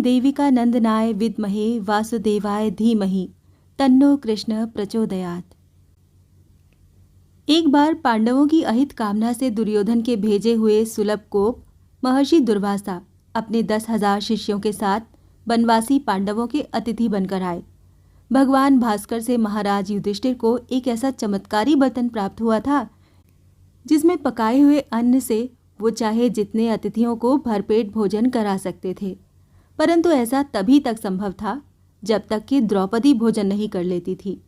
देविका नंदनाय विद्महे वासुदेवाय धीमहि तन्नो कृष्ण प्रचोदयात्। एक बार पांडवों की अहित कामना से दुर्योधन के भेजे हुए सुलभ कोप महर्षि दुर्वासा अपने 10,000 शिष्यों के साथ बनवासी पांडवों के अतिथि बनकर आए। भगवान भास्कर से महाराज युधिष्ठिर को एक ऐसा चमत्कारी बर्तन प्राप्त हुआ था जिसमें पकाए हुए अन्न से वो चाहे जितने अतिथियों को भरपेट भोजन करा सकते थे, परंतु ऐसा तभी तक संभव था जब तक कि द्रौपदी भोजन नहीं कर लेती थी।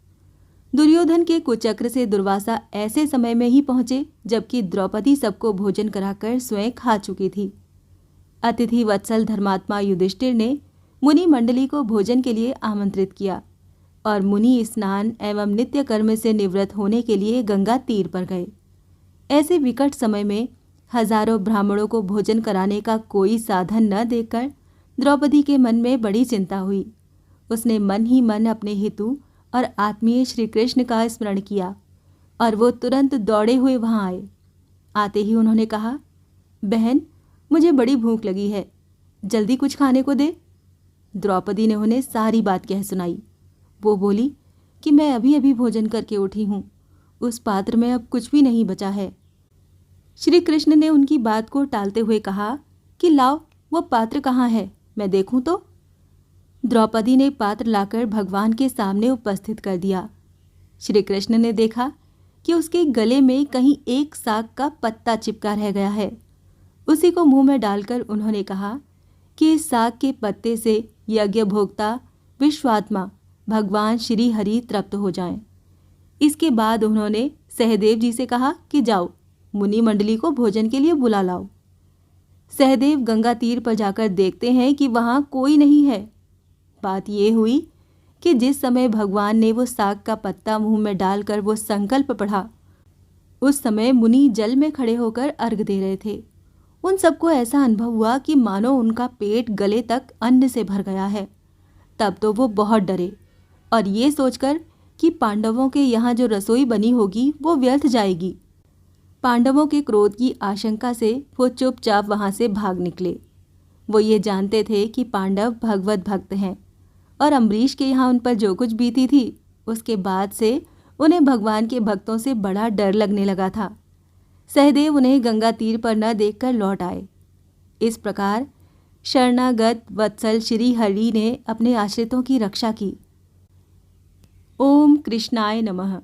दुर्योधन के कुचक्र से दुर्वासा ऐसे समय में ही पहुंचे जबकि द्रौपदी सबको भोजन कराकर स्वयं खा चुकी थी। अतिथि वत्सल धर्मात्मा युधिष्ठिर ने मुनि मंडली को भोजन के लिए आमंत्रित किया और मुनि स्नान एवं नित्य कर्म से निवृत्त होने के लिए गंगा तीर पर गए। ऐसे विकट समय में हजारों ब्राह्मणों को भोजन कराने का कोई साधन न देखकर द्रौपदी के मन में बड़ी चिंता हुई। उसने मन ही मन अपने हितु और आत्मीय श्री कृष्ण का स्मरण किया और वो तुरंत दौड़े हुए वहां आए। आते ही उन्होंने कहा, बहन, मुझे बड़ी भूख लगी है, जल्दी कुछ खाने को दे। द्रौपदी ने उन्हें सारी बात कह सुनाई। वो बोली कि मैं अभी अभी भोजन करके उठी हूँ, उस पात्र में अब कुछ भी नहीं बचा है। श्री कृष्ण ने उनकी बात को टालते हुए कहा कि लाओ, वो पात्र कहाँ है, मैं देखूं तो। द्रौपदी ने पात्र लाकर भगवान के सामने उपस्थित कर दिया। श्री कृष्ण ने देखा कि उसके गले में कहीं एक साग का पत्ता चिपका रह गया है। उसी को मुंह में डालकर उन्होंने कहा कि इस साग के पत्ते से यज्ञ भोक्ता विश्वात्मा भगवान श्री हरि तृप्त हो जाएं। इसके बाद उन्होंने सहदेव जी से कहा कि जाओ, मुनि मंडली को भोजन के लिए बुला लाओ। सहदेव गंगा तीर पर जाकर देखते हैं कि वहां कोई नहीं है। बात यह हुई कि जिस समय भगवान ने वो साग का पत्ता मुंह में डालकर वो संकल्प पढ़ा, उस समय मुनि जल में खड़े होकर अर्घ दे रहे थे। उन सबको ऐसा अनुभव हुआ कि मानो उनका पेट गले तक अन्न से भर गया है। तब तो वो बहुत डरे और ये सोचकर कि पांडवों के यहाँ जो रसोई बनी होगी वो व्यर्थ जाएगी। पांडवों के क्रोध की आशंका से वो चुपचाप वहां से भाग निकले। वो ये जानते थे कि पांडव भगवत भक्त हैं और अम्बरीश के यहाँ उन पर जो कुछ बीती थी उसके बाद से उन्हें भगवान के भक्तों से बड़ा डर लगने लगा था। सहदेव उन्हें गंगा तीर पर न देखकर लौट आए। इस प्रकार शरणागत वत्सल श्री हरि ने अपने आश्रितों की रक्षा की। ओम कृष्णाय नमः।